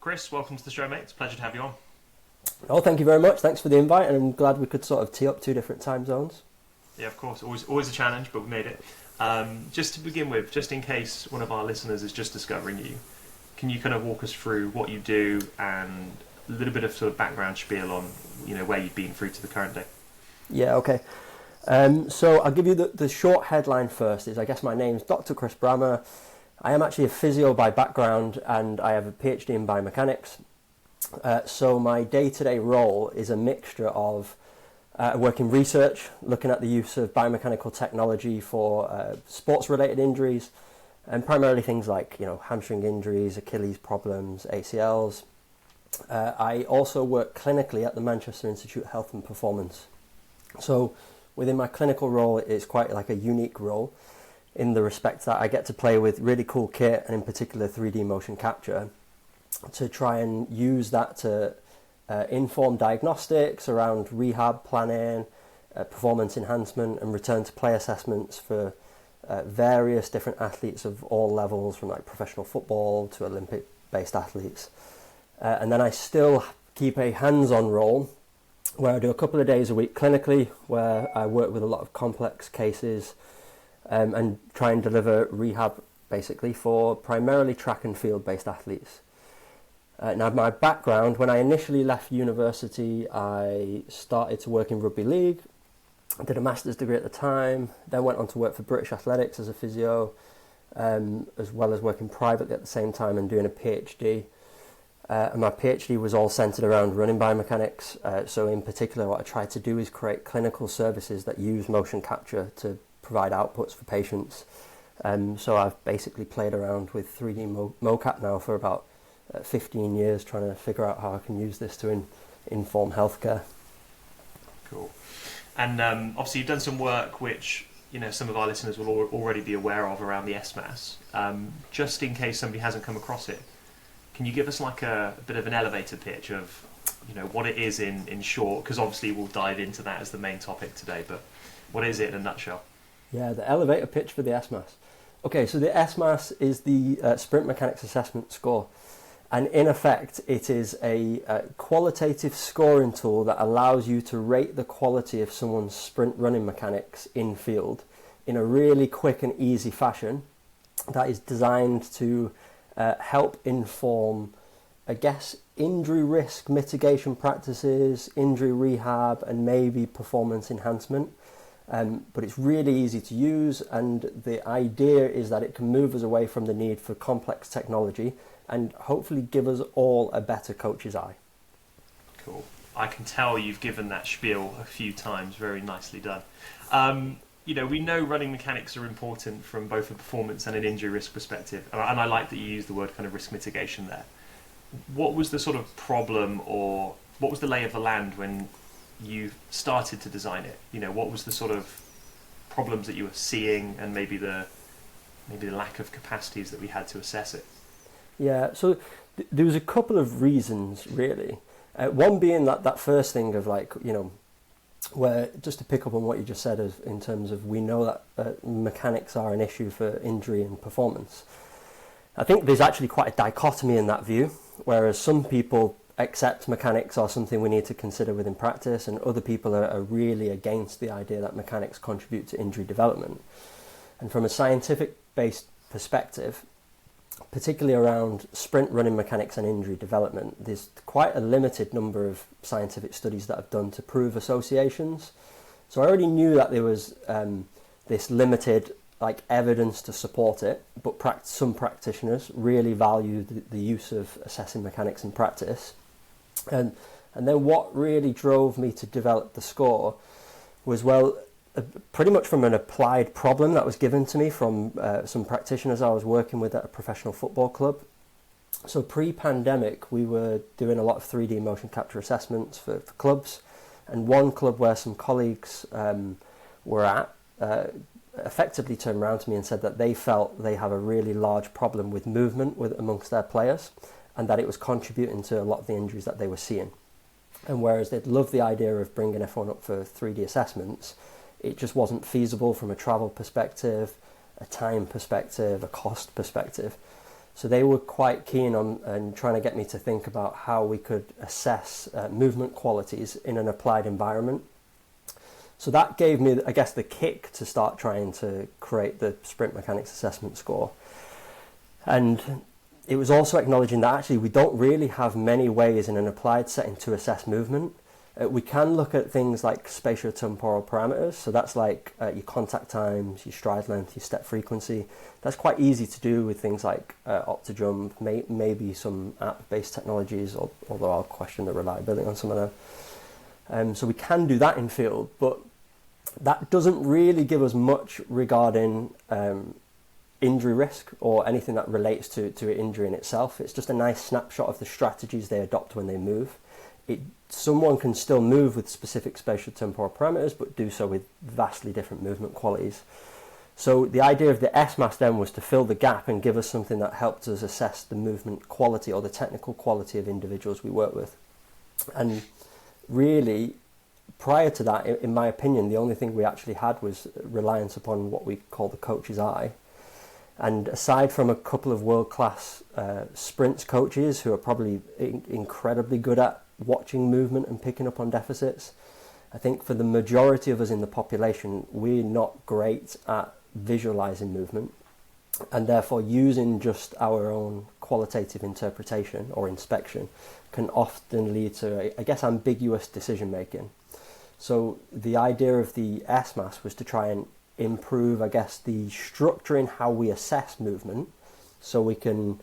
Chris, welcome to the show, mate. It's a pleasure to have you on. Oh, thank you very much. Thanks for the invite, and I'm glad we could sort of tee up two different time zones. Yeah, of course. Always a challenge, but we made it. Just to begin with, just in case one of our listeners is just discovering you, can you kind of walk us through what you do and a little bit of sort of background spiel on, where you've been through to the current day? Yeah, okay. So I'll give you the short headline first. I guess my name's Dr. Chris Bramah. I am actually a physio by background, and I have a PhD in biomechanics. So my day-to-day role is a mixture of working research, looking at the use of biomechanical technology for sports-related injuries, and primarily things like hamstring injuries, Achilles problems, ACLs. I also work clinically at the Manchester Institute of Health and Performance. So within my clinical role, it's quite like a unique role in the respect that I get to play with really cool kit, and in particular 3D motion capture, to try and use that to inform diagnostics around rehab planning, performance enhancement, and return to play assessments for various different athletes of all levels, from like professional football to Olympic-based athletes. And then I still keep a hands-on role where I do a couple of days a week clinically, where I work with a lot of complex cases and try and deliver rehab basically for primarily track and field-based athletes. Now, my background, when I initially left university, I started to work in rugby league. I did a master's degree at the time, then went on to work for British Athletics as a physio, as well as working privately at the same time and doing a PhD. And my PhD was all centered around running biomechanics. So in particular, what I tried to do is create clinical services that use motion capture to provide outputs for patients. So I've basically played around with 3D mocap now for about 15 years, trying to figure out how I can use this to inform healthcare. Cool. And obviously you've done some work which some of our listeners will already be aware of around the SMAS. Just in case somebody hasn't come across it, can you give us like a bit of an elevator pitch of what it is in short? Because obviously we'll dive into that as the main topic today, but what is it in a nutshell? Yeah, the elevator pitch for the SMAS. Okay, so the SMAS is the Sprint Mechanics Assessment Score. And in effect, it is a qualitative scoring tool that allows you to rate the quality of someone's sprint running mechanics in field in a really quick and easy fashion that is designed to help inform, I guess, injury risk mitigation practices, injury rehab, and maybe performance enhancement. But it's really easy to use, and the idea is that it can move us away from the need for complex technology and hopefully give us all a better coach's eye. Cool. I can tell you've given that spiel a few times. Very nicely done. We know running mechanics are important from both a performance and an injury risk perspective, and I like that you use the word kind of risk mitigation there. What was the sort of problem, or what was the lay of the land when you started to design it? What was the sort of problems that you were seeing, and maybe the lack of capacities that we had to assess it? Yeah, so there was a couple of reasons, really. One being that first thing of where, just to pick up on what you just said, in terms of we know that mechanics are an issue for injury and performance. I think there's actually quite a dichotomy in that view, whereas some people accept mechanics are something we need to consider within practice, and other people are really against the idea that mechanics contribute to injury development. And from a scientific-based perspective, particularly around sprint running mechanics and injury development, there's quite a limited number of scientific studies that have done to prove associations. So I already knew that there was this limited evidence to support it, but some practitioners really value the use of assessing mechanics in practice. And then what really drove me to develop the score was, pretty much from an applied problem that was given to me from some practitioners I was working with at a professional football club. So pre-pandemic, we were doing a lot of 3D motion capture assessments for clubs, and one club where some colleagues were at effectively turned around to me and said that they felt they have a really large problem with movement amongst their players, and that it was contributing to a lot of the injuries that they were seeing. And whereas they'd love the idea of bringing everyone up for 3D assessments, it just wasn't feasible from a travel perspective, a time perspective, a cost perspective. So they were quite keen on trying to get me to think about how we could assess movement qualities in an applied environment. So that gave me, I guess, the kick to start trying to create the sprint mechanics assessment score. And it was also acknowledging that actually we don't really have many ways in an applied setting to assess movement. We can look at things like spatiotemporal parameters, so that's like your contact times, your stride length, your step frequency. That's quite easy to do with things like OptoJump, maybe some app-based technologies, although I'll question the reliability on some of them. So we can do that in field, but that doesn't really give us much regarding injury risk or anything that relates to injury in itself. It's just a nice snapshot of the strategies they adopt when they move. Someone can still move with specific spatiotemporal parameters, but do so with vastly different movement qualities. So the idea of the SMAS then was to fill the gap and give us something that helped us assess the movement quality or the technical quality of individuals we work with. And really, prior to that, in my opinion, the only thing we actually had was reliance upon what we call the coach's eye. And aside from a couple of world-class sprints coaches who are probably incredibly good at watching movement and picking up on deficits, I think for the majority of us in the population, we're not great at visualizing movement, and therefore using just our own qualitative interpretation or inspection can often lead to, I guess, ambiguous decision making. So the idea of the SMAS was to try and improve, I guess, the structure in how we assess movement, so we can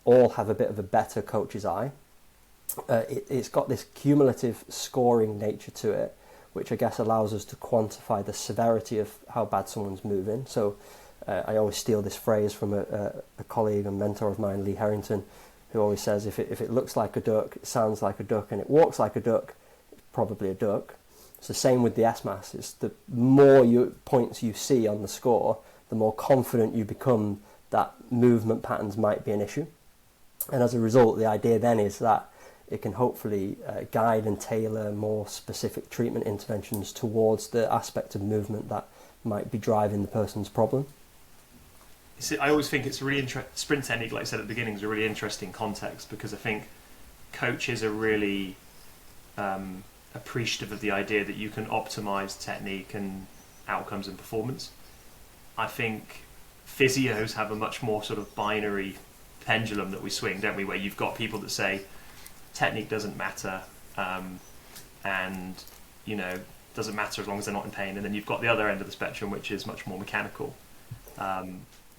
all have a bit of a better coach's eye. It's got this cumulative scoring nature to it, which I guess allows us to quantify the severity of how bad someone's moving. So I always steal this phrase from a colleague and mentor of mine, Lee Harrington, who always says, if it looks like a duck, it sounds like a duck, and it walks like a duck, it's probably a duck. It's the same with the SMAS. It's the more points you see on the score, the more confident you become that movement patterns might be an issue. And as a result, the idea then is that it can hopefully guide and tailor more specific treatment interventions towards the aspect of movement that might be driving the person's problem. I always think it's a really sprint technique, like I said at the beginning, is a really interesting context, because I think coaches are really appreciative of the idea that you can optimize technique and outcomes and performance. I think physios have a much more sort of binary pendulum that we swing, don't we, where you've got people that say technique doesn't matter, and doesn't matter as long as they're not in pain, and then you've got the other end of the spectrum, which is much more mechanical. But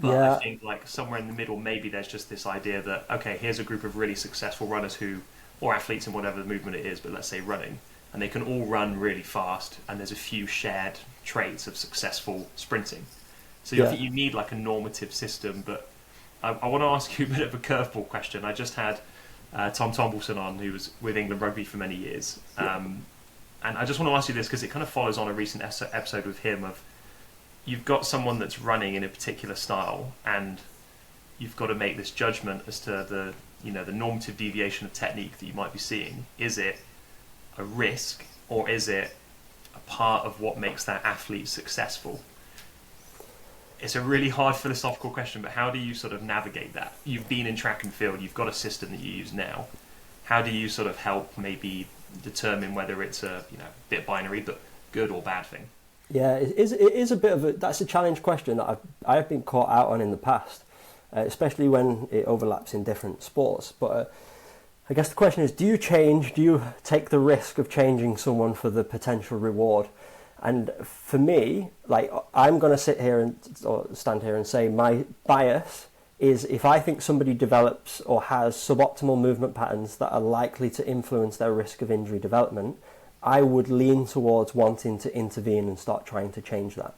yeah. I think like somewhere in the middle, maybe there's just this idea that, okay, here's a group of really successful runners or athletes in whatever the movement it is, but let's say running, and they can all run really fast, and there's a few shared traits of successful sprinting. So I think you need like a normative system. But I want to ask you a bit of a curveball question. I just had Tom Tombleson on, who was with England Rugby for many years, and I just want to ask you this because it kind of follows on a recent episode with him of, you've got someone that's running in a particular style, and you've got to make this judgment as to the normative deviation of technique that you might be seeing. Is it a risk, or is it a part of what makes that athlete successful? It's a really hard philosophical question, but how do you sort of navigate that? You've been in track and field, you've got a system that you use now. How do you sort of help maybe determine whether it's a bit binary, but good or bad thing? Yeah, it is a bit of that's a challenge question that I've been caught out on in the past, especially when it overlaps in different sports. But I guess the question is, do you take the risk of changing someone for the potential reward? And for me, like, I'm going to stand here and say my bias is, if I think somebody develops or has suboptimal movement patterns that are likely to influence their risk of injury development, I would lean towards wanting to intervene and start trying to change that.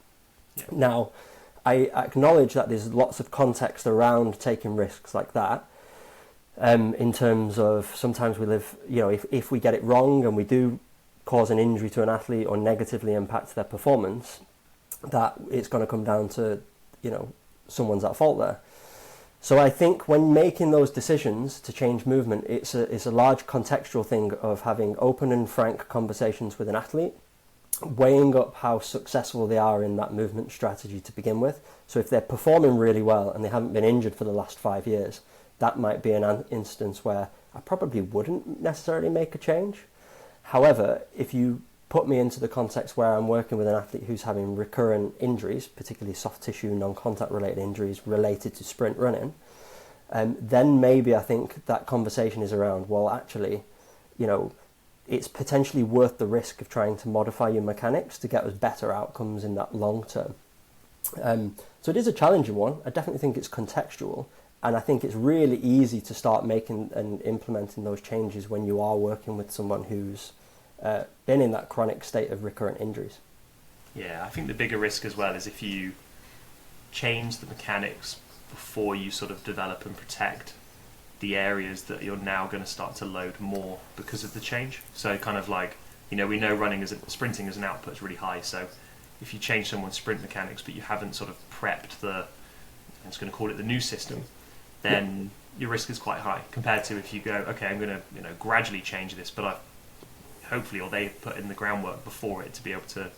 Yeah. Now, I acknowledge that there's lots of context around taking risks like that, in terms of sometimes we live, if we get it wrong and we do cause an injury to an athlete or negatively impact their performance, that it's going to come down to, someone's at fault there. So I think when making those decisions to change movement, it's a large contextual thing of having open and frank conversations with an athlete, weighing up how successful they are in that movement strategy to begin with. So if they're performing really well and they haven't been injured for the last 5 years, that might be an instance where I probably wouldn't necessarily make a change. However, if you put me into the context where I'm working with an athlete who's having recurrent injuries, particularly soft tissue, non-contact related injuries related to sprint running, then maybe I think that conversation is around, well, actually, you know, it's potentially worth the risk of trying to modify your mechanics to get us better outcomes in that long term. So it is a challenging one. I definitely think it's contextual, and I think it's really easy to start making and implementing those changes when you are working with someone who's been in that chronic state of recurrent injuries. Yeah, I think the bigger risk as well is if you change the mechanics before you sort of develop and protect the areas that you're now going to start to load more because of the change. So kind of like, you know, we know sprinting as an output is really high. So if you change someone's sprint mechanics, but you haven't sort of prepped I'm just going to call it the new system, then your risk is quite high compared to if you go, okay, I'm going to, you know, gradually change this, but they put in the groundwork before it to be able to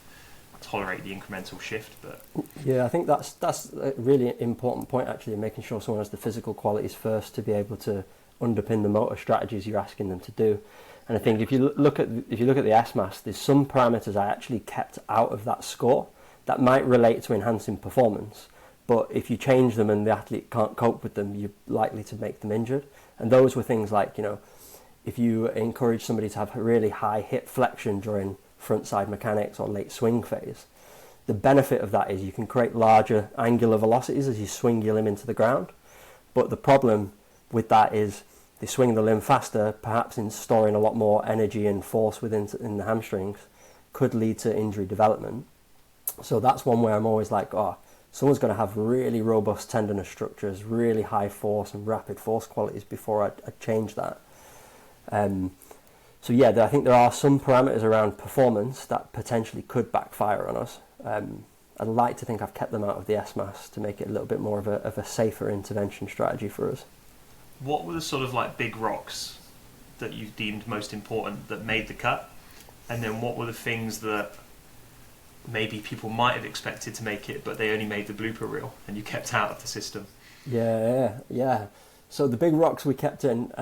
tolerate the incremental shift. But yeah, I think that's a really important point, actually, making sure someone has the physical qualities first to be able to underpin the motor strategies you're asking them to do. And I think if you look at the SMAS, there's some parameters I actually kept out of that score that might relate to enhancing performance, but if you change them and the athlete can't cope with them, you're likely to make them injured. And those were things like, you know, if you encourage somebody to have a really high hip flexion during front side mechanics or late swing phase, the benefit of that is you can create larger angular velocities as you swing your limb into the ground. But the problem with that is they swing the limb faster, perhaps in storing a lot more energy and force in the hamstrings, could lead to injury development. So that's one where I'm always like, someone's going to have really robust tendinous structures, really high force and rapid force qualities before I change that. So yeah, I think there are some parameters around performance that potentially could backfire on us. I'd like to think I've kept them out of the SMAS to make it a little bit more of a safer intervention strategy for us. What were the sort of like big rocks that you deemed most important that made the cut? And then what were the things that maybe people might have expected to make it, but they only made the blooper reel and you kept out of the system? Yeah. So the big rocks we kept in,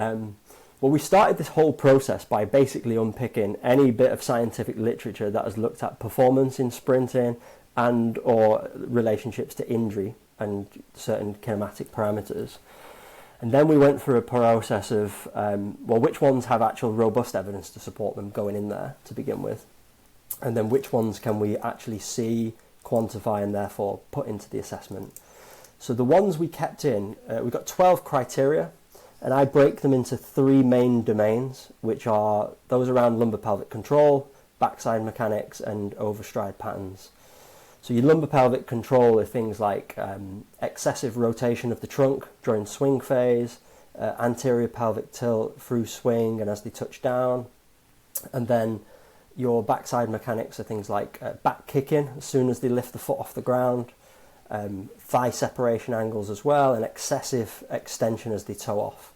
we started this whole process by basically unpicking any bit of scientific literature that has looked at performance in sprinting and or relationships to injury and certain kinematic parameters. And then we went through a process of, which ones have actual robust evidence to support them going in there to begin with? And then which ones can we actually see, quantify, and therefore put into the assessment? So the ones we kept in, we've got 12 criteria, and I break them into 3 main domains, which are those around lumbar pelvic control, backside mechanics, and overstride patterns. So your lumbar pelvic control are things like excessive rotation of the trunk during swing phase, anterior pelvic tilt through swing and as they touch down. And then your backside mechanics are things like back kicking as soon as they lift the foot off the ground, thigh separation angles as well, and excessive extension as they toe off.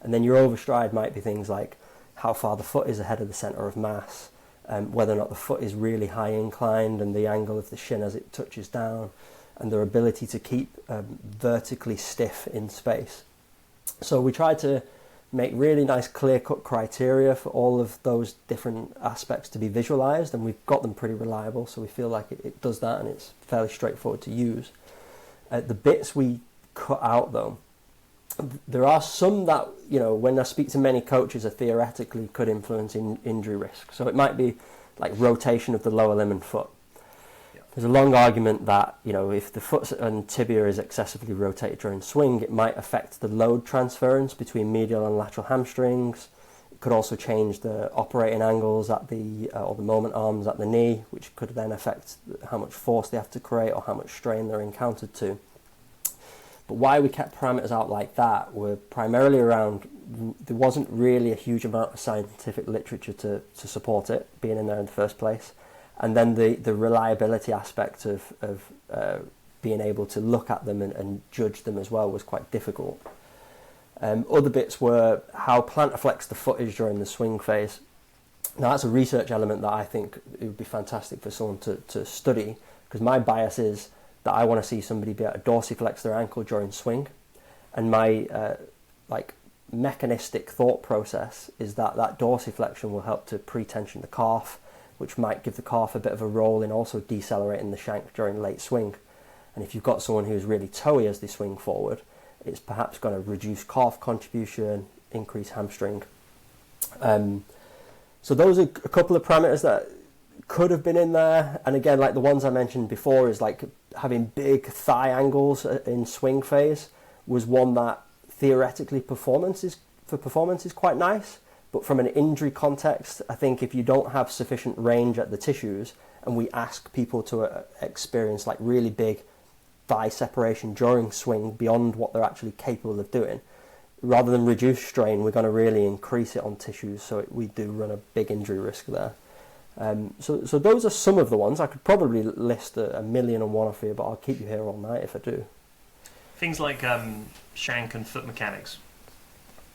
And then your overstride might be things like how far the foot is ahead of the centre of mass, whether or not the foot is really high inclined and the angle of the shin as it touches down, and their ability to keep vertically stiff in space. So we try to make really nice clear-cut criteria for all of those different aspects to be visualised, and we've got them pretty reliable, so we feel like it does that and it's fairly straightforward to use. The bits we cut out though, there are some that, you know, when I speak to many coaches, are theoretically could influence injury risk. So it might be like rotation of the lower limb and foot. Yeah. There's a long argument that, you know, if the foot and tibia is excessively rotated during swing, it might affect the load transference between medial and lateral hamstrings. It could also change the operating angles at or the moment arms at the knee, which could then affect how much force they have to create or how much strain they're encountered to. But why we kept parameters out like that were primarily around, there wasn't really a huge amount of scientific literature to support it being in there in the first place. And then the reliability aspect of being able to look at them and judge them as well was quite difficult. Other bits were how plantar flex the foot is during the swing phase. Now that's a research element that I think it would be fantastic for someone to study, because my bias is that I want to see somebody be able to dorsiflex their ankle during swing, and my like mechanistic thought process is that that dorsiflexion will help to pre-tension the calf, which might give the calf a bit of a roll in also decelerating the shank during late swing. And if you've got someone who's really toey as they swing forward, it's perhaps going to reduce calf contribution, increase hamstring. So those are a couple of parameters that could have been in there. And again, like the ones I mentioned before, is like having big thigh angles in swing phase was one that theoretically performance is quite nice. But from an injury context, I think if you don't have sufficient range at the tissues, and we ask people to experience like really big thigh separation during swing beyond what they're actually capable of doing, rather than reduce strain, we're going to really increase it on tissues, so we do run a big injury risk there. So those are some of the ones. I could probably list a million and one for you, but I'll keep you here all night if I do. Things like shank and foot mechanics.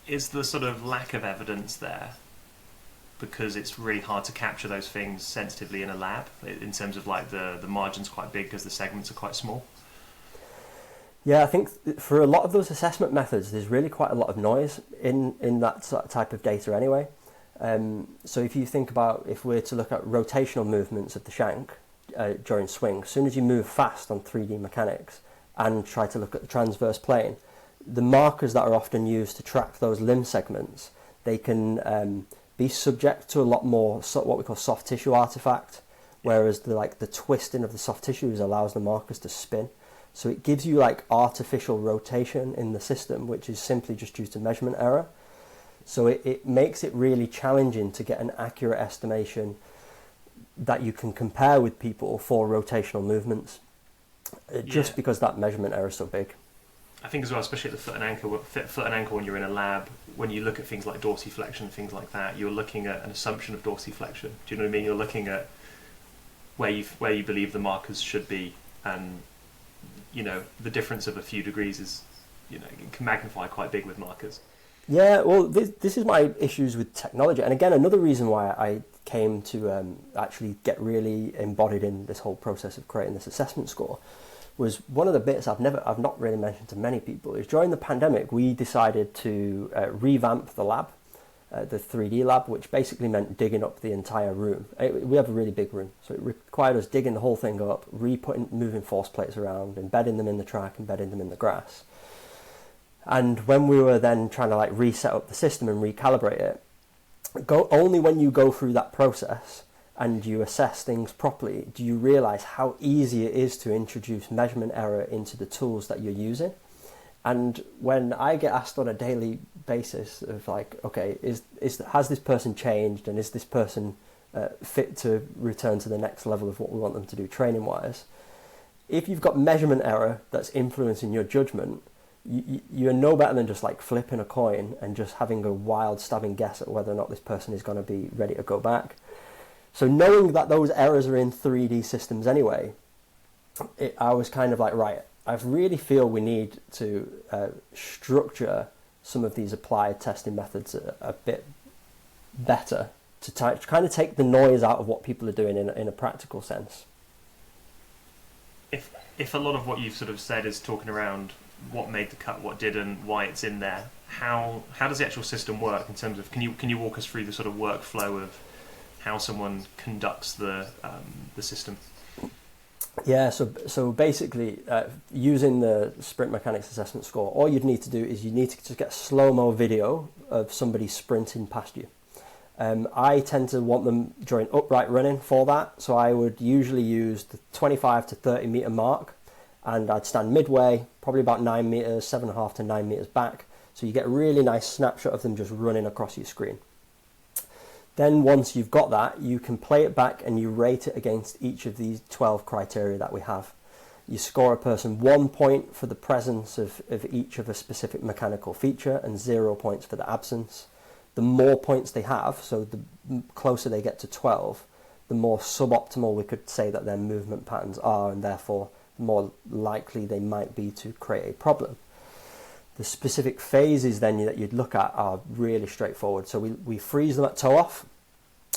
Is the sort of lack of evidence there because it's really hard to capture those things sensitively in a lab, in terms of like the margin's quite big because the segments are quite small? Yeah, I think for a lot of those assessment methods, there's really quite a lot of noise in that type of data anyway. So if you think about, if we're to look at rotational movements of the shank during swing, as soon as you move fast on 3D mechanics and try to look at the transverse plane, the markers that are often used to track those limb segments, they can be subject to a lot more what we call soft tissue artifact, whereas the twisting of the soft tissues allows the markers to spin. So it gives you like artificial rotation in the system, which is simply just due to measurement error. So it makes it really challenging to get an accurate estimation that you can compare with people for rotational movements, just because that measurement error is so big. I think as well, especially at the foot and ankle when you're in a lab, when you look at things like dorsiflexion, things like that, you're looking at an assumption of dorsiflexion. Do you know what I mean? You're looking at where you believe the markers should be, and the difference of a few degrees is, it can magnify quite big with markers. Yeah, well, this is my issues with technology. And again, another reason why I came to actually get really embodied in this whole process of creating this assessment score was one of the bits I've not really mentioned to many people, is during the pandemic, we decided to revamp the lab, the 3D lab, which basically meant digging up the entire room. We have a really big room, so it required us digging the whole thing up, moving force plates around, embedding them in the track, embedding them in the grass. And when we were then trying to like reset up the system and recalibrate it, only when you go through that process and you assess things properly do you realise how easy it is to introduce measurement error into the tools that you're using. And when I get asked on a daily basis of like, okay, has this person changed, and is this person fit to return to the next level of what we want them to do training wise, if you've got measurement error that's influencing your judgment, you're no better than just like flipping a coin and just having a wild stabbing guess at whether or not this person is going to be ready to go back. So knowing that those errors are in 3D systems anyway, I was kind of like, right, I really feel we need to structure some of these applied testing methods a bit better to kind of take the noise out of what people are doing in a practical sense. If a lot of what you've sort of said is talking around what made the cut, what didn't, why it's in there, how does the actual system work in terms of, can you walk us through the sort of workflow of how someone conducts the system? Yeah, so basically, using the sprint mechanics assessment score, all you'd need to do is you need to just get a slow-mo video of somebody sprinting past you. I tend to want them during upright running for that, so I would usually use the 25 to 30 metre mark, and I'd stand midway, probably about 9 metres, 7.5 to 9 metres back, so you get a really nice snapshot of them just running across your screen. Then once you've got that, you can play it back and you rate it against each of these 12 criteria that we have. You score a person 1 point for the presence of each of a specific mechanical feature and 0 points for the absence. The more points they have, so the closer they get to 12, the more suboptimal we could say that their movement patterns are, and therefore the more likely they might be to create a problem. The specific phases then that you'd look at are really straightforward. So we freeze them at toe off.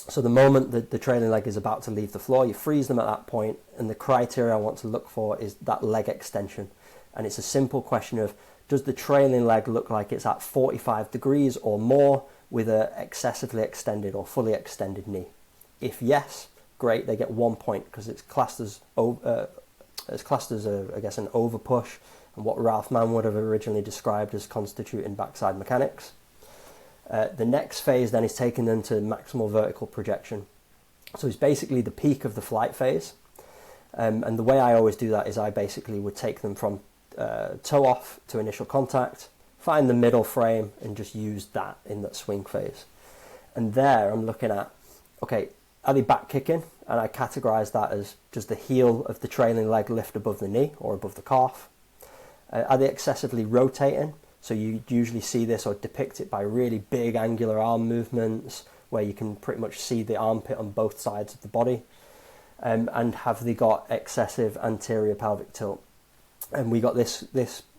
So the moment that the trailing leg is about to leave the floor, you freeze them at that point, and the criteria I want to look for is that leg extension. And it's a simple question of, does the trailing leg look like it's at 45 degrees or more with an excessively extended or fully extended knee? If yes, great, they get 1 point because it's classed as I guess, an over push, and what Ralph Mann would have originally described as constituting backside mechanics. The next phase then is taking them to maximal vertical projection. So it's basically the peak of the flight phase. And the way I always do that is I basically would take them from toe off to initial contact, find the middle frame, and just use that in that swing phase. And there I'm looking at, okay, are they back kicking? And I categorize that as just the heel of the trailing leg lift above the knee or above the calf. Are they excessively rotating? So you usually see this or depict it by really big angular arm movements where you can pretty much see the armpit on both sides of the body. And have they got excessive anterior pelvic tilt? And we got this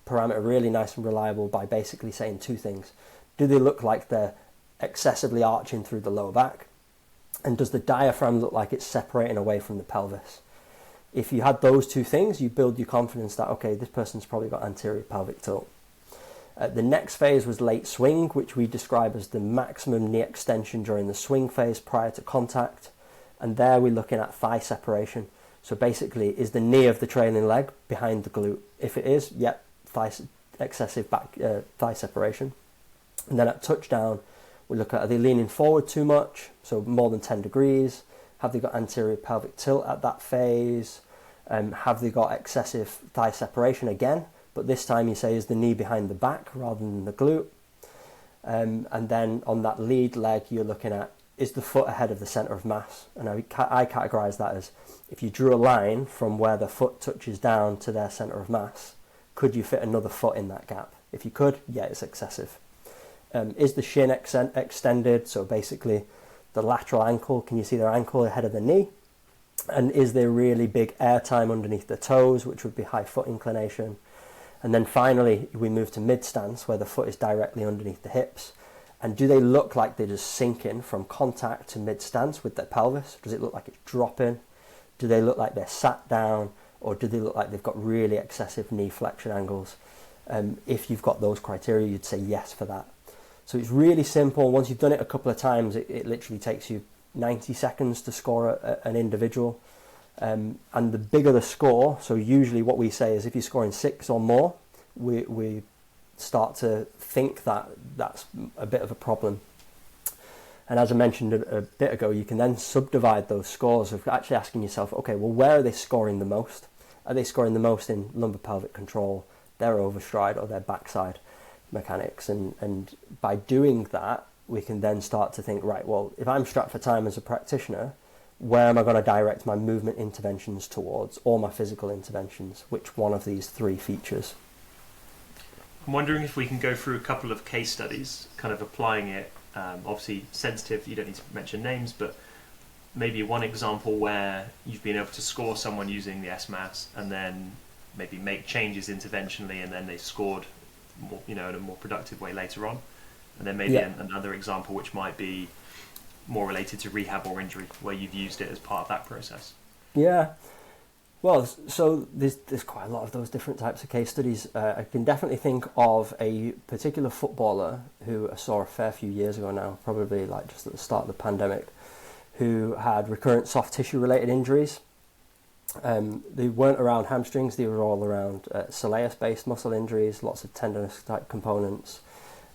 parameter really nice and reliable by basically saying two things. Do they look like they're excessively arching through the lower back? And does the diaphragm look like it's separating away from the pelvis? If you had those two things, you build your confidence that, okay, this person's probably got anterior pelvic tilt. The next phase was late swing, which we describe as the maximum knee extension during the swing phase prior to contact. And there we're looking at thigh separation. So basically, is the knee of the trailing leg behind the glute? If it is, yep, excessive back thigh separation. And then at touchdown, we look at, are they leaning forward too much? So more than 10 degrees. Have they got anterior pelvic tilt at that phase? Have they got excessive thigh separation again? But this time you say, is the knee behind the back rather than the glute? And then on that lead leg, you're looking at, is the foot ahead of the centre of mass? And I categorise that as, if you drew a line from where the foot touches down to their centre of mass, could you fit another foot in that gap? If you could, yeah, it's excessive. Is the shin extended? So basically the lateral ankle, can you see their ankle ahead of the knee? And is there really big air time underneath the toes, which would be high foot inclination? And then finally, we move to mid stance, where the foot is directly underneath the hips. And do they look like they're just sinking from contact to mid stance with their pelvis? Does it look like it's dropping? Do they look like they're sat down? Or do they look like they've got really excessive knee flexion angles? If you've got those criteria, you'd say yes for that. So it's really simple. Once you've done it a couple of times, it literally takes you 90 seconds to score an individual. And the bigger the score, so usually what we say is if you're scoring 6 or more, we start to think that that's a bit of a problem. And as I mentioned a bit ago, you can then subdivide those scores of actually asking yourself, okay, well, where are they scoring the most? Are they scoring the most in lumbar pelvic control, their overstride, or their backside mechanics? And by doing that, we can then start to think, right, well, if I'm strapped for time as a practitioner, where am I going to direct my movement interventions towards, or my physical interventions? Which one of these 3 features? I'm wondering if we can go through a couple of case studies, kind of applying it. Obviously, sensitive, you don't need to mention names, but maybe one example where you've been able to score someone using the SMAS and then maybe make changes interventionally, and then they scored more, in a more productive way later on. And then maybe another example which might be more related to rehab or injury, where you've used it as part of that process. Yeah. Well, so there's quite a lot of those different types of case studies. I can definitely think of a particular footballer who I saw a fair few years ago now, probably like just at the start of the pandemic, who had recurrent soft tissue related injuries. They weren't around hamstrings, they were all around soleus based muscle injuries, lots of tendinous type components.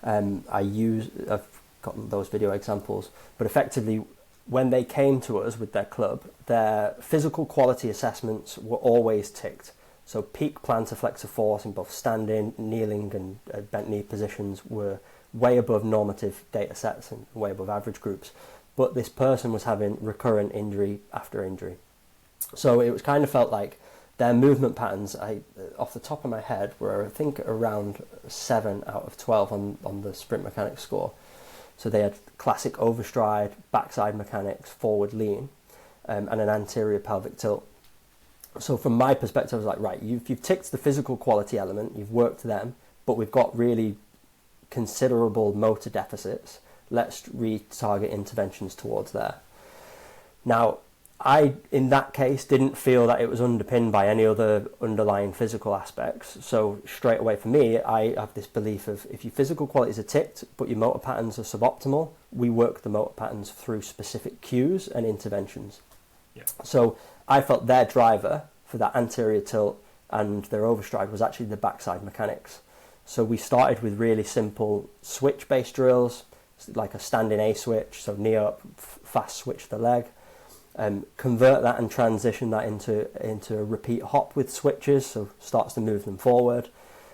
I've got those video examples, but effectively when they came to us with their club, their physical quality assessments were always ticked. So peak plantar flexor force in both standing, kneeling and bent knee positions were way above normative data sets and way above average groups. But this person was having recurrent injury after injury. So it was kind of felt like their movement patterns, off the top of my head, were I think around 7 out of 12 on the sprint mechanics score. So they had classic overstride, backside mechanics, forward lean, and an anterior pelvic tilt. So from my perspective, I was like, right, you've ticked the physical quality element, you've worked them, but we've got really considerable motor deficits. Let's retarget interventions towards there. Now, I, in that case, didn't feel that it was underpinned by any other underlying physical aspects. So straight away for me, I have this belief of if your physical qualities are ticked, but your motor patterns are suboptimal, we work the motor patterns through specific cues and interventions. Yeah. So I felt their driver for that anterior tilt and their overstride was actually the backside mechanics. So we started with really simple switch-based drills, like a standing A switch, so knee up, fast switch the leg. Convert that and transition that into a repeat hop with switches, so starts to move them forward,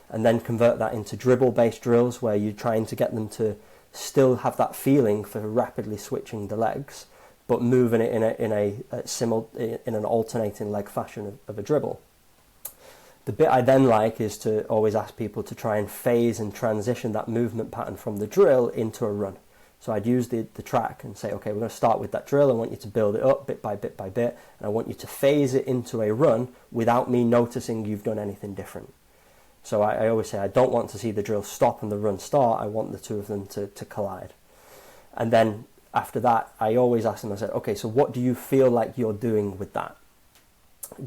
and then convert that into dribble-based drills where you're trying to get them to still have that feeling for rapidly switching the legs, but moving it in an alternating leg fashion of a dribble. The bit I then like is to always ask people to try and phase and transition that movement pattern from the drill into a run. So I'd use the track and say, okay, we're going to start with that drill. I want you to build it up bit by bit by bit. And I want you to phase it into a run without me noticing you've done anything different. So I always say I don't want to see the drill stop and the run start. I want the two of them to collide. And then after that, I always ask them, I said, okay, so what do you feel like you're doing with that?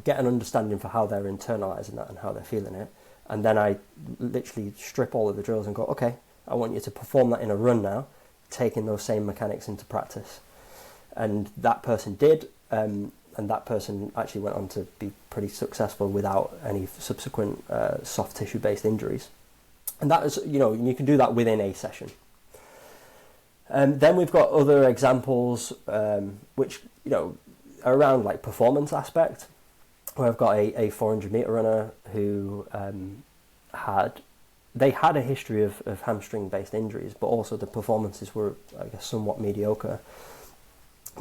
Get an understanding for how they're internalizing that and how they're feeling it. And then I literally strip all of the drills and go, okay, I want you to perform that in a run now, taking those same mechanics into practice. And that person did, and that person actually went on to be pretty successful without any subsequent soft tissue based injuries. And that is, you can do that within a session. Then we've got other examples which are around like performance aspect, where I've got a 400 meter runner who had a history of hamstring based injuries, but also the performances were, I guess, somewhat mediocre.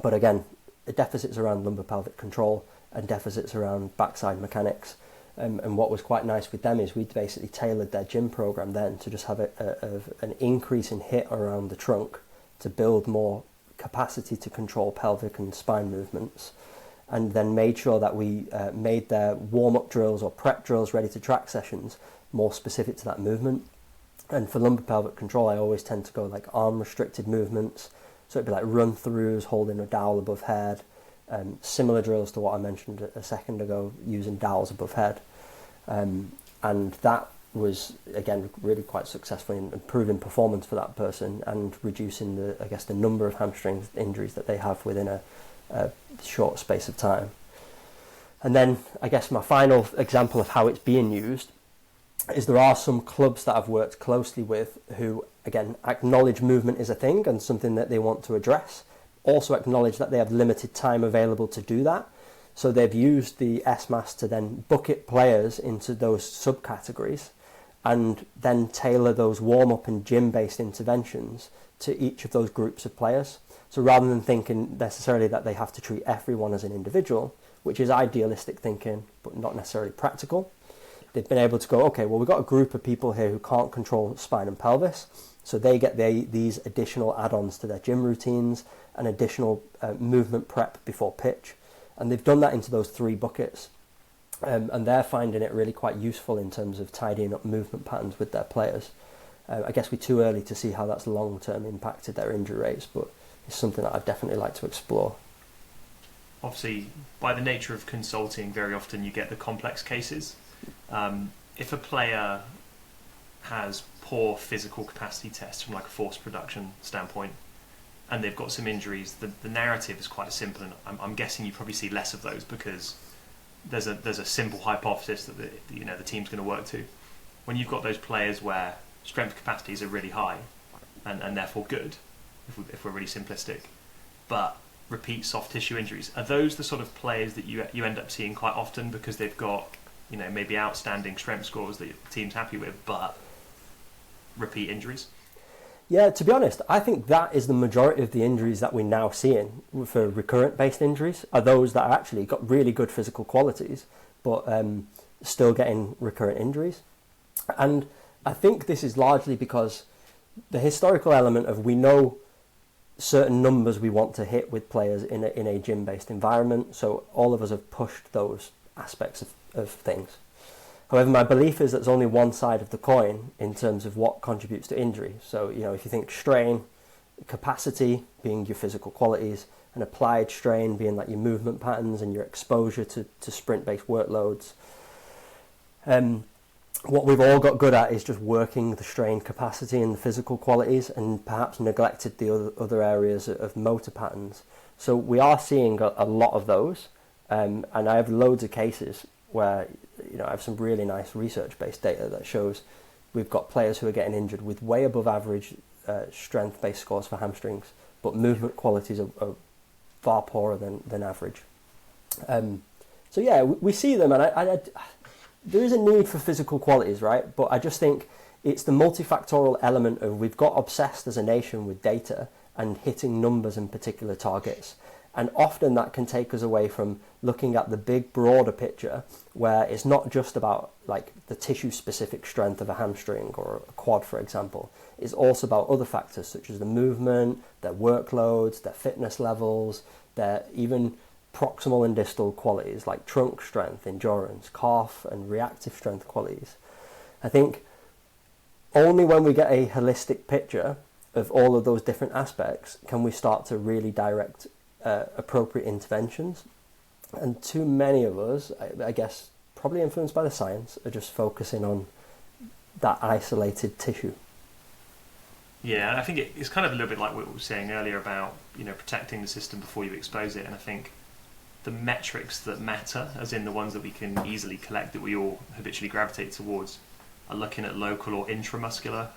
But again, the deficits around lumbar pelvic control and deficits around backside mechanics. And what was quite nice with them is we'd basically tailored their gym program then to just have an increase in hit around the trunk to build more capacity to control pelvic and spine movements, and then made sure that we made their warm-up drills or prep drills ready to track sessions more specific to that movement. And for lumbar pelvic control, I always tend to go like arm restricted movements, so it'd be like run throughs, holding a dowel above head, similar drills to what I mentioned a second ago, using dowels above head, and that was again really quite successful in improving performance for that person and reducing the number of hamstring injuries that they have within a short space of time. And then I guess my final example of how it's being used is there are some clubs that I've worked closely with who, again, acknowledge movement is a thing and something that they want to address, also acknowledge that they have limited time available to do that. So they've used the SMAS to then bucket players into those subcategories and then tailor those warm-up and gym-based interventions to each of those groups of players. So rather than thinking necessarily that they have to treat everyone as an individual, which is idealistic thinking but not necessarily practical, they've been able to go, okay, well, we've got a group of people here who can't control spine and pelvis, so they get these additional add-ons to their gym routines and additional movement prep before pitch. And they've done that into those three buckets. And they're finding it really quite useful in terms of tidying up movement patterns with their players. I guess we're too early to see how that's long-term impacted their injury rates, but it's something that I'd definitely like to explore. Obviously, by the nature of consulting, very often you get the complex cases. If a player has poor physical capacity tests from like a force production standpoint, and they've got some injuries, the narrative is quite simple, and I'm guessing you probably see less of those because there's a simple hypothesis that the team's going to work to. When you've got those players where strength capacities are really high and therefore good, if we're really simplistic, but repeat soft tissue injuries, are those the sort of players that you end up seeing quite often because they've got maybe outstanding strength scores that the team's happy with, but repeat injuries? Yeah, to be honest, I think that is the majority of the injuries that we're now seeing for recurrent-based injuries are those that are actually got really good physical qualities, but still getting recurrent injuries. And I think this is largely because the historical element of we know certain numbers we want to hit with players in a gym-based environment, so all of us have pushed those aspects of things. However, my belief is that there's only one side of the coin in terms of what contributes to injury. So, if you think strain, capacity being your physical qualities, and applied strain being like your movement patterns and your exposure to sprint-based workloads. What we've all got good at is just working the strain capacity and the physical qualities, and perhaps neglected the other areas of motor patterns. So we are seeing a lot of those, and I have loads of cases where, you know, I have some really nice research-based data that shows we've got players who are getting injured with way above average strength-based scores for hamstrings, but movement qualities are far poorer than average. So yeah, we see them, and there is a need for physical qualities, right? But I just think it's the multifactorial element of we've got obsessed as a nation with data and hitting numbers and particular targets. And often that can take us away from looking at the big, broader picture, where it's not just about like the tissue-specific strength of a hamstring or a quad, for example. It's also about other factors such as the movement, their workloads, their fitness levels, their even proximal and distal qualities like trunk strength, endurance, calf and reactive strength qualities. I think only when we get a holistic picture of all of those different aspects can we start to really direct appropriate interventions. And too many of us, I guess, probably influenced by the science, are just focusing on that isolated tissue. Yeah, and I think it's kind of a little bit like what we were saying earlier about, you know, protecting the system before you expose it. And I think the metrics that matter, as in the ones that we can easily collect, that we all habitually gravitate towards, are looking at local or intramuscular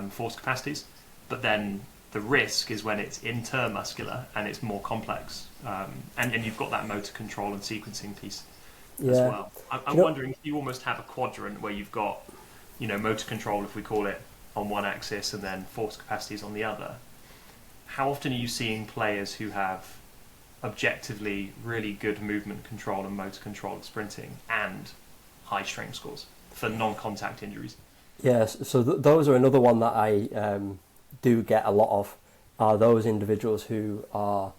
force capacities. But then the risk is when it's intermuscular and it's more complex. And you've got that motor control and sequencing piece as well. I'm wondering if you almost have a quadrant where you've got, you know, motor control, if we call it, on one axis and then force capacities on the other. How often are you seeing players who have objectively really good movement control and motor control at sprinting and high strength scores for non-contact injuries? Yes, so those are another one that I do get a lot of, are those individuals who are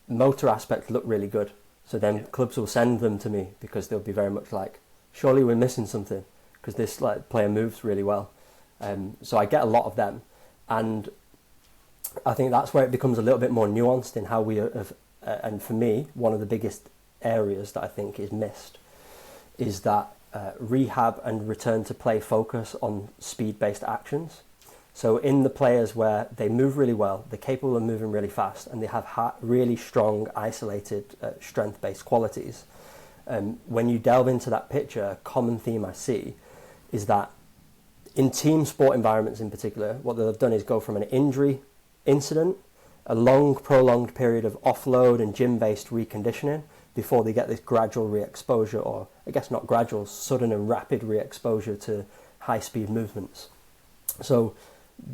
motor aspects look really good. So then clubs will send them to me because they'll be very much like, surely we're missing something because this like player moves really well. So I get a lot of them, and I think that's where it becomes a little bit more nuanced in how we have, and for me, one of the biggest areas that I think is missed is that rehab and return to play focus on speed-based actions. So in the players where they move really well, they're capable of moving really fast, and they have really strong, isolated, strength-based qualities, when you delve into that picture, a common theme I see is that in team sport environments in particular, what they've done is go from an injury incident, a long, prolonged period of offload and gym-based reconditioning before they get this gradual re-exposure, or I guess not gradual, sudden and rapid re-exposure to high-speed movements. So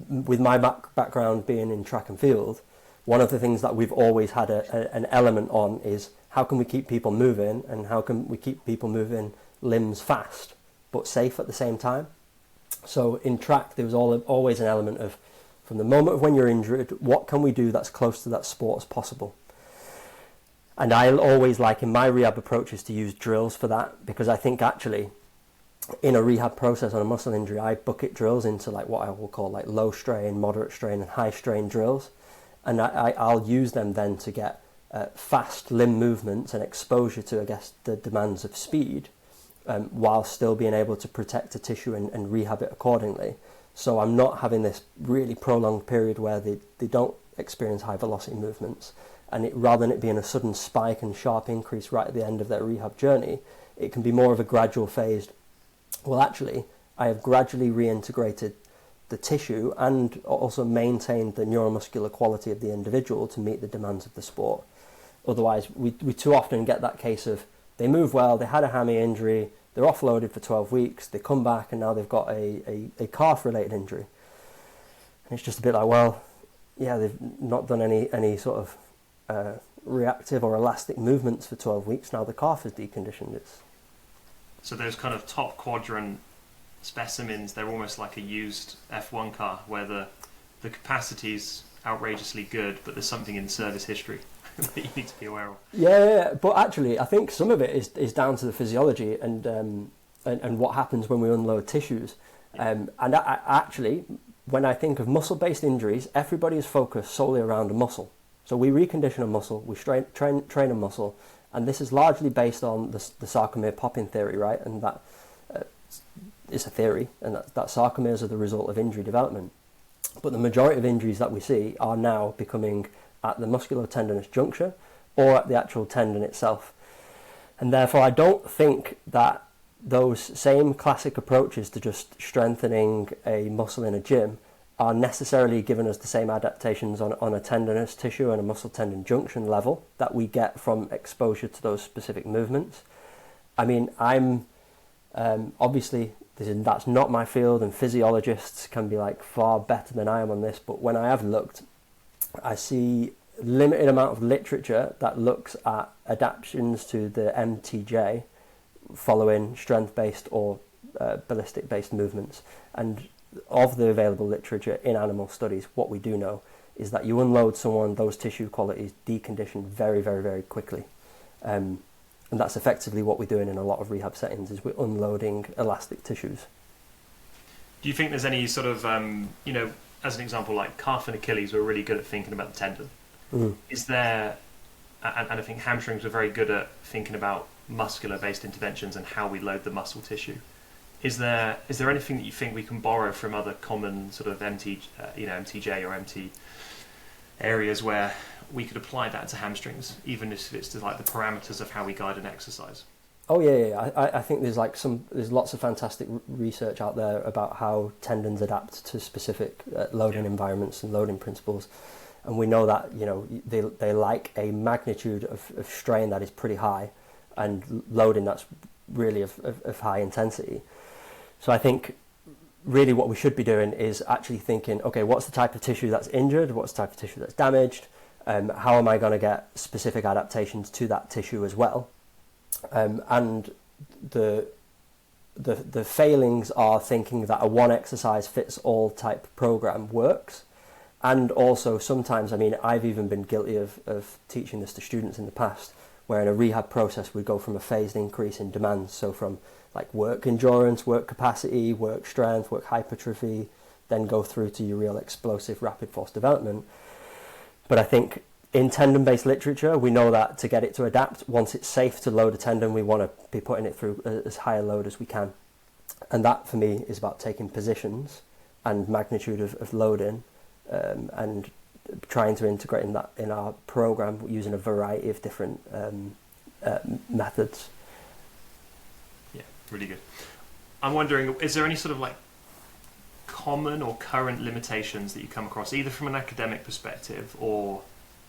with my background being in track and field, one of the things that we've always had an element on is how can we keep people moving, and how can we keep people moving limbs fast but safe at the same time. So in track, there was always an element of, from the moment of when you're injured, what can we do that's close to that sport as possible? And I always like in my rehab approaches to use drills for that, because I think actually in a rehab process on a muscle injury, I bucket drills into like what I will call like low strain, moderate strain and high strain drills. And I'll use them then to get fast limb movements and exposure to, I guess, the demands of speed, while still being able to protect the tissue and rehab it accordingly. So I'm not having this really prolonged period where they don't experience high velocity movements, and rather than it being a sudden spike and sharp increase right at the end of their rehab journey, it can be more of a gradual phased, well actually I have gradually reintegrated the tissue and also maintained the neuromuscular quality of the individual to meet the demands of the sport. Otherwise we too often get that case of they move well, they had a hammy injury, they're offloaded for 12 weeks, they come back and now they've got a calf-related injury. And it's just a bit like, well, yeah, they've not done any sort of reactive or elastic movements for 12 weeks, now the calf is deconditioned. So those kind of top quadrant specimens, they're almost like a used F1 car, where the capacity's outrageously good, but there's something in service history that you need to be aware of. Yeah, but actually, I think some of it is down to the physiology and what happens when we unload tissues. And actually, when I think of muscle-based injuries, everybody is focused solely around a muscle. So we recondition a muscle, we train a muscle, and this is largely based on the sarcomere popping theory, right? And that is a theory, and that sarcomeres are the result of injury development. But the majority of injuries that we see are now becoming at the musculotendinous juncture or at the actual tendon itself. And therefore, I don't think that those same classic approaches to just strengthening a muscle in a gym are necessarily giving us the same adaptations on a tendinous tissue and a muscle tendon junction level that we get from exposure to those specific movements. I mean, I'm obviously that's not my field, and physiologists can be like far better than I am on this, but when I have looked, I see limited amount of literature that looks at adaptations to the MTJ following strength-based or ballistic-based movements. And of the available literature in animal studies, what we do know is that you unload someone, those tissue qualities decondition very, very, very quickly. And that's effectively what we're doing in a lot of rehab settings, is we're unloading elastic tissues. Do you think there's any sort of, as an example, like calf and Achilles were really good at thinking about the tendon? Mm. Is there, and I think hamstrings are very good at thinking about muscular-based interventions and how we load the muscle tissue. Is there anything that you think we can borrow from other common sort of MTJ or MT areas where we could apply that to hamstrings, even if it's to like the parameters of how we guide an exercise? Oh yeah. I think there's lots of fantastic research out there about how tendons adapt to specific loading environments and loading principles, and we know that they like a magnitude of strain that is pretty high, and loading that's really of high intensity. So I think really what we should be doing is actually thinking, okay, what's the type of tissue that's injured? What's the type of tissue that's damaged? How am I going to get specific adaptations to that tissue as well? And the failings are thinking that a one exercise fits all type program works. And also sometimes, I mean, I've even been guilty of teaching this to students in the past, where in a rehab process we go from a phased increase in demands, so from like work endurance, work capacity, work strength, work hypertrophy, then go through to your real explosive rapid force development. But I think in tendon-based literature, we know that to get it to adapt, once it's safe to load a tendon, we want to be putting it through as high a load as we can. And that, for me, is about taking positions and magnitude of loading and trying to integrate that in our program using a variety of different methods. Yeah, really good. I'm wondering, is there any sort of like common or current limitations that you come across, either from an academic perspective or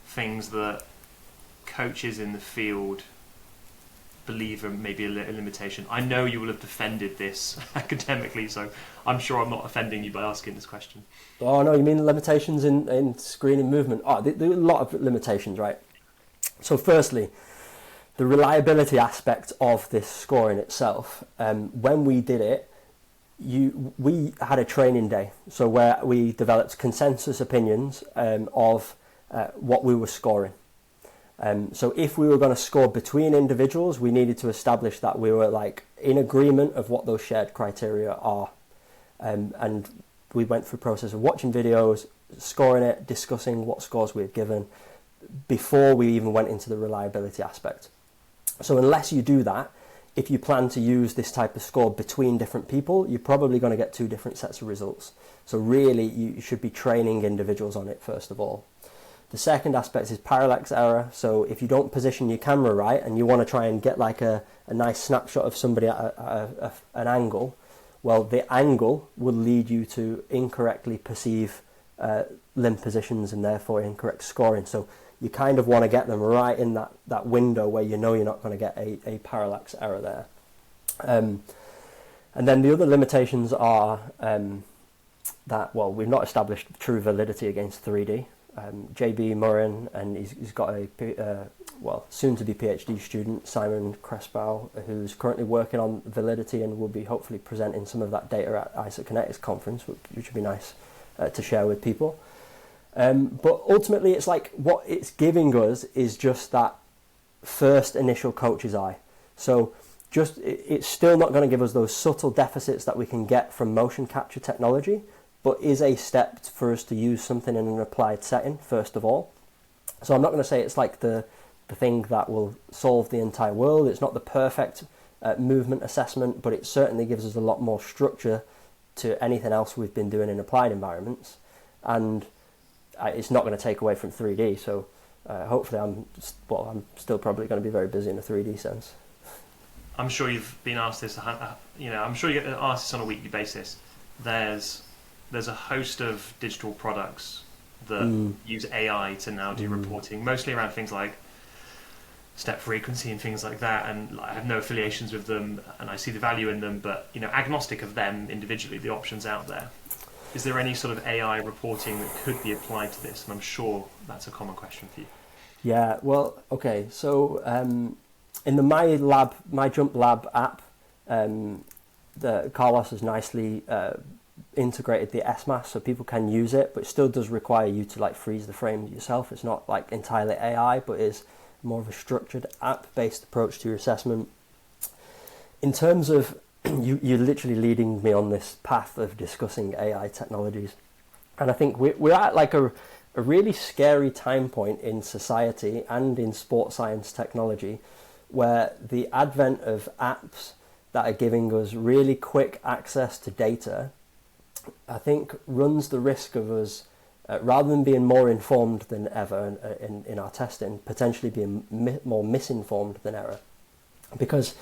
things that coaches in the field believe are maybe a limitation? I know you will have defended this academically, so I'm sure I'm not offending you by asking this question. Oh no, you mean limitations in screening movement? Oh, there are a lot of limitations, right? So firstly, the reliability aspect of this scoring itself. When we did it, we had a training day, so where we developed consensus opinions of what we were scoring. So if we were going to score between individuals, we needed to establish that we were like in agreement of what those shared criteria are. And we went through a process of watching videos, scoring it, discussing what scores we had given before we even went into the reliability aspect. So unless you do that, if you plan to use this type of score between different people, you're probably going to get two different sets of results. So really, you should be training individuals on it first of all. The second aspect is parallax error. So if you don't position your camera right and you want to try and get like a nice snapshot of somebody at an angle, well, the angle will lead you to incorrectly perceive limb positions and therefore incorrect scoring. So you kind of want to get them right in that window where you know you're not going to get a parallax error there. And then the other limitations are that, well, we've not established true validity against 3D. JB Murrin, and he's got a soon-to-be PhD student, Simon Crespow, who's currently working on validity and will be hopefully presenting some of that data at Isokinetics conference, which would be nice to share with people. But ultimately, it's like what it's giving us is just that first initial coach's eye. So it's still not going to give us those subtle deficits that we can get from motion capture technology, but is a step for us to use something in an applied setting, first of all. So I'm not going to say it's like the thing that will solve the entire world. It's not the perfect movement assessment, but it certainly gives us a lot more structure to anything else we've been doing in applied environments. And it's not going to take away from 3D, so hopefully I'm still probably going to be very busy in a 3D sense. I'm sure you've been asked this, I'm sure you get asked this on a weekly basis. There's a host of digital products that use AI to now do reporting, mostly around things like step frequency and things like that, and I have no affiliations with them and I see the value in them, but agnostic of them individually, the options out there. Is there any sort of AI reporting that could be applied to this? And I'm sure that's a common question for you. Yeah, well, okay, so in the My Jump Lab app, the Carlos has nicely integrated the SMAS so people can use it, but it still does require you to like freeze the frame yourself. It's not like entirely AI, but is more of a structured app-based approach to your assessment. In terms of, you're literally leading me on this path of discussing AI technologies, and I think we're at like a really scary time point in society and in sports science technology, where the advent of apps that are giving us really quick access to data, I think runs the risk of us, rather than being more informed than ever in our testing, potentially being more misinformed than ever. Because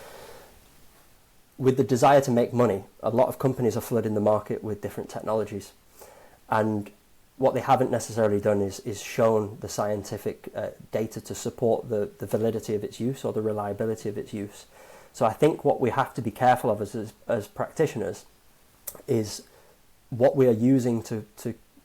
with the desire to make money, a lot of companies are flooding the market with different technologies. And what they haven't necessarily done is shown the scientific data to support the validity of its use or the reliability of its use. So I think what we have to be careful of as practitioners is what we are using to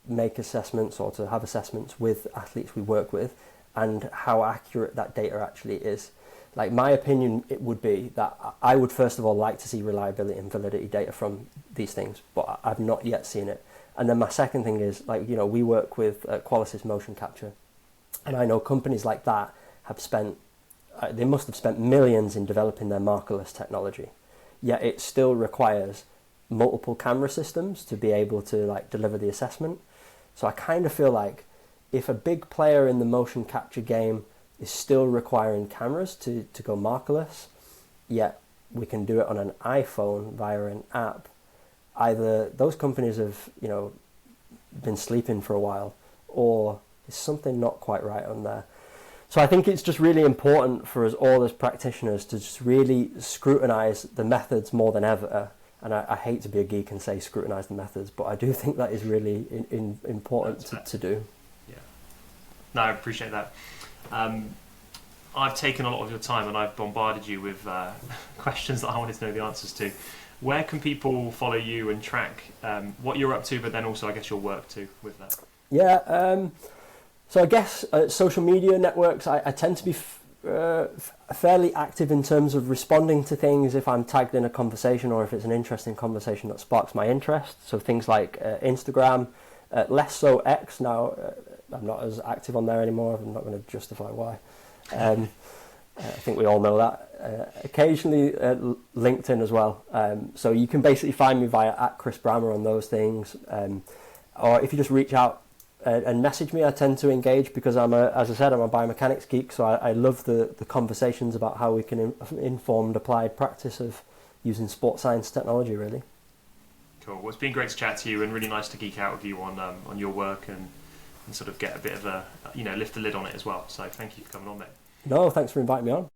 make assessments or to have assessments with athletes we work with, and how accurate that data actually is. Like, my opinion, it would be that I would first of all like to see reliability and validity data from these things, but I've not yet seen it. And then my second thing is, like, we work with Qualisys motion capture, and I know companies like that have spent, they must have spent millions in developing their markerless technology, yet it still requires multiple camera systems to be able to like deliver the assessment. So I kind of feel like if a big player in the motion capture game is still requiring cameras to go markerless, yet we can do it on an iPhone via an app, either those companies have been sleeping for a while, or there's something not quite right on there. So I think it's just really important for us all as practitioners to just really scrutinize the methods more than ever. And I hate to be a geek and say scrutinize the methods, but I do think that is really important to do. Yeah. No, I appreciate that. I've taken a lot of your time and I've bombarded you with questions that I wanted to know the answers to. Where can people follow you and track what you're up to, but then also I guess your work too with that? Yeah, so I guess social media networks, I tend to be fairly active in terms of responding to things if I'm tagged in a conversation or if it's an interesting conversation that sparks my interest. So things like Instagram, less so X now. I'm not as active on there anymore. I'm not going to justify why. I think we all know that. Occasionally LinkedIn as well. So you can basically find me via @ChrisBramah on those things. Or if you just reach out and message me, I tend to engage because as I said, I'm a biomechanics geek, so I love the conversations about how we can inform applied practice of using sports science technology, really. Cool. Well, it's been great to chat to you and really nice to geek out with you on your work and sort of get a bit of a, lift the lid on it as well. So thank you for coming on, mate. No, thanks for inviting me on.